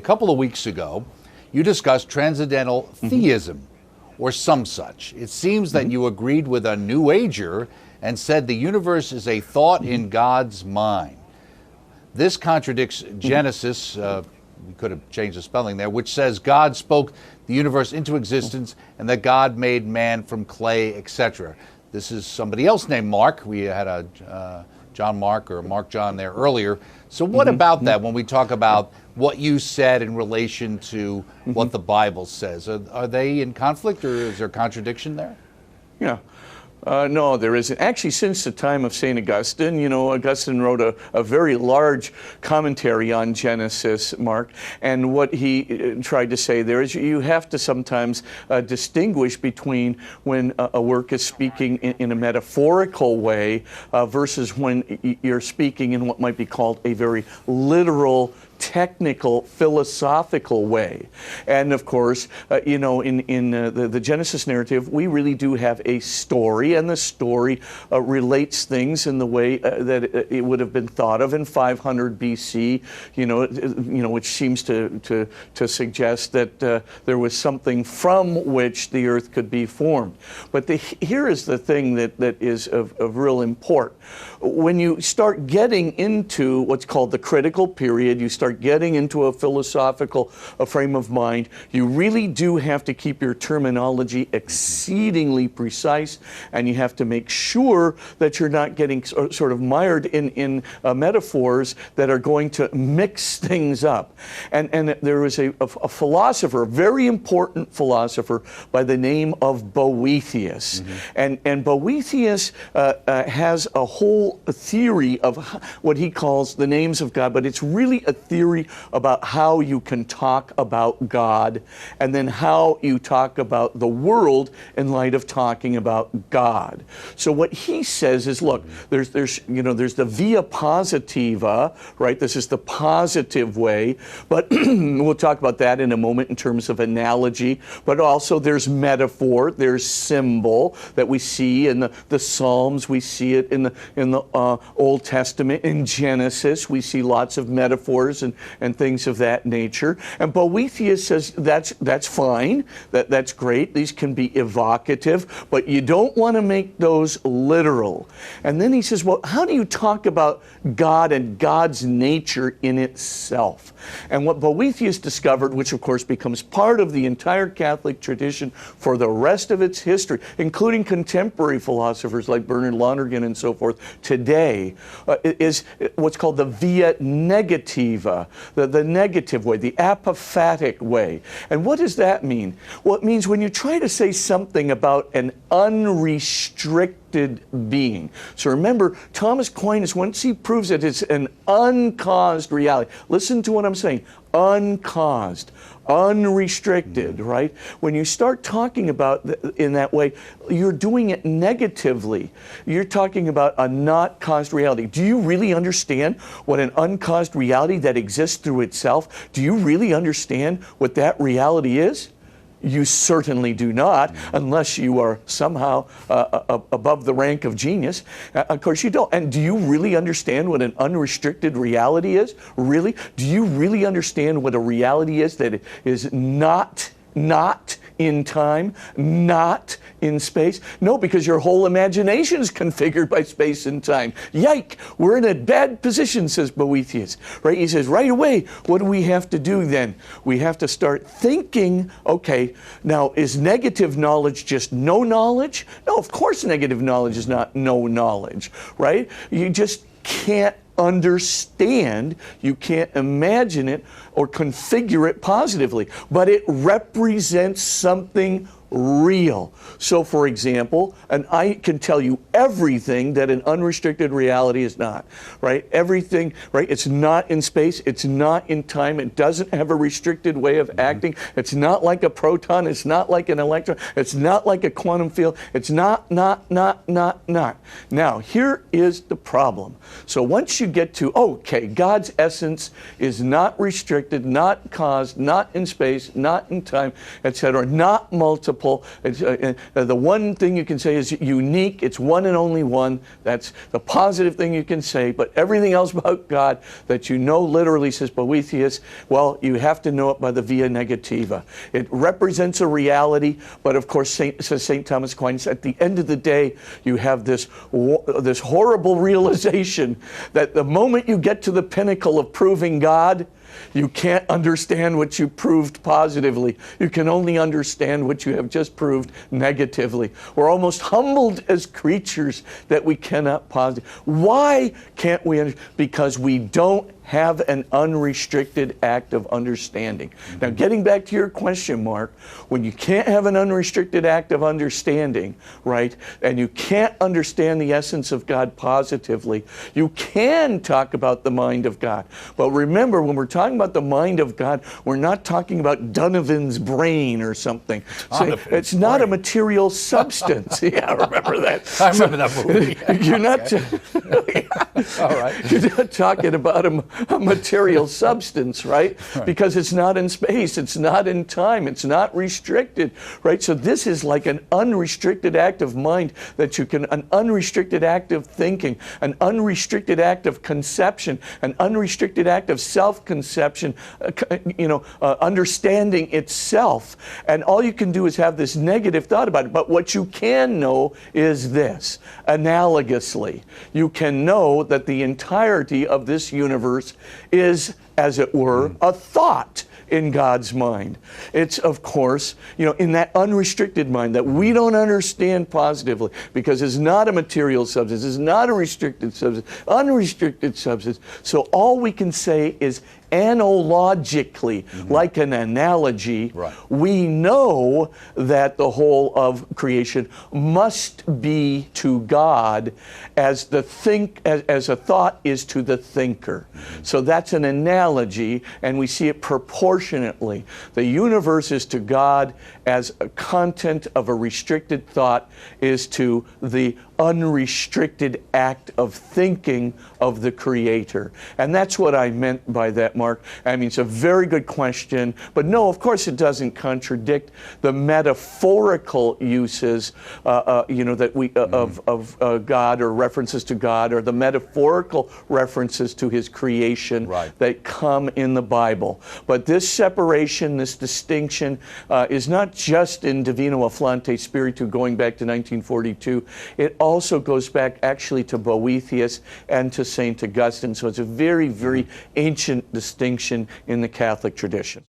couple of weeks ago, you discussed transcendental theism, or some such. It seems that you agreed with a New Ager and said the universe is a thought in God's mind. This contradicts Genesis, we could have changed the spelling there, which says God spoke the universe into existence and that God made man from clay, etc. This is somebody else named Mark. We had a John Mark or Mark John there earlier. So what about that when we talk about what you said in relation to what the Bible says? Are they in conflict, or is there contradiction there? Yeah. No, there isn't. Actually, since the time of St. Augustine, Augustine wrote a very large commentary on Genesis, Mark, and what he tried to say there is you have to sometimes distinguish between when a work is speaking in a metaphorical way versus when you're speaking in what might be called a very literal, technical, philosophical way. And of course, in the Genesis narrative, we really do have a story, and the story relates things in the way that it would have been thought of in 500 BC, which seems to suggest that there was something from which the earth could be formed. But here is the thing that is of real import. When you start getting into what's called the critical period, you start getting into a philosophical frame of mind, you really do have to keep your terminology exceedingly precise, and you have to make sure that you're not getting sort of mired in metaphors that are going to mix things up. And there was a philosopher, a very important philosopher by the name of Boethius. And Boethius has a whole theory of what he calls the names of God, but it's really a theory about how you can talk about God and then how you talk about the world in light of talking about God. So what he says is, look, there's the via positiva, right? This is the positive way, but we'll talk about that in a moment in terms of analogy, but also there's metaphor, there's symbol that we see in the Psalms, we see it in the Old Testament, in Genesis, we see lots of metaphors and things of that nature. And Boethius says that's fine, that's great, these can be evocative, but you don't want to make those literal. And then he says, well, how do you talk about God and God's nature in itself? And what Boethius discovered, which of course becomes part of the entire Catholic tradition for the rest of its history, including contemporary philosophers like Bernard Lonergan and so forth today, is what's called the via negativa, the negative way, the apophatic way. And what does that mean? Well, it means when you try to say something about an unrestricted being. So remember, Thomas Aquinas, once he proves that it's an uncaused reality, listen to what I'm saying, uncaused, unrestricted, right? When you start talking about in that way, you're doing it negatively. You're talking about a not caused reality. Do you really understand what an uncaused reality that exists through itself? Do you really understand what that reality is? You certainly do not, unless you are somehow above the rank of genius. Of course you don't. And do you really understand what an unrestricted reality is? Really? Do you really understand what a reality is that is not in time, not in space? No, because your whole imagination is configured by space and time. Yike, we're in a bad position, says Boethius. Right? He says, right away, what do we have to do then? We have to start thinking, okay, now is negative knowledge just no knowledge? No, of course negative knowledge is not no knowledge, right? You just can't understand, you can't imagine it or configure it positively, but it represents something real. So for example, and I can tell you everything that an unrestricted reality is not, right? Everything, right? It's not in space, it's not in time, it doesn't have a restricted way of acting, it's not like a proton, it's not like an electron, it's not like a quantum field, it's not. Now, here is the problem. So once you get to, okay, God's essence is not restricted, not caused, not in space, not in time, etc., not multiple, multiple. The one thing you can say is unique. It's one and only one. That's the positive thing you can say. But everything else about God that you know literally, says Boethius, well, you have to know it by the via negativa. It represents a reality, but of course, says St. Thomas Aquinas, at the end of the day, you have this horrible realization that the moment you get to the pinnacle of proving God, you can't understand what you proved positively. You can only understand what you have just proved negatively. We're almost humbled as creatures that we cannot positive. Why can't we? Because we don't have an unrestricted act of understanding. Now, getting back to your question, Mark, when you can't have an unrestricted act of understanding, right, and you can't understand the essence of God positively, you can talk about the mind of God. But remember, when we're talking about the mind of God, we're not talking about Donovan's brain or something. So it's not a material substance. Yeah, remember that. I remember that movie. You're not. All right. You're not talking about a material substance, right? Because it's not in space, it's not in time, it's not restricted, right? So this is like an unrestricted act of mind that you can, an unrestricted act of thinking, an unrestricted act of conception, an unrestricted act of self-conception, understanding itself. And all you can do is have this negative thought about it. But what you can know is this, analogously, you can know that the entirety of this universe is, as it were, a thought in God's mind. It's, of course, in that unrestricted mind that we don't understand positively because it's not a material substance, it's not a restricted substance, unrestricted substance. So all we can say is analogically, like an analogy, we know that the whole of creation must be to God as as a thought is to the thinker. So that's an analogy, and we see it proportionately. The universe is to God as a content of a restricted thought is to the unrestricted act of thinking of the Creator. And that's what I meant by that, Mark. I mean, it's a very good question, but no, of course it doesn't contradict the metaphorical uses, that we of God, or references to God, or the metaphorical references to His creation that come in the Bible. But this separation, this distinction, is not just in Divino Afflante Spiritu, going back to 1942. It also goes back actually to Boethius and to St. Augustine. So it's a very, very ancient distinction in the Catholic tradition.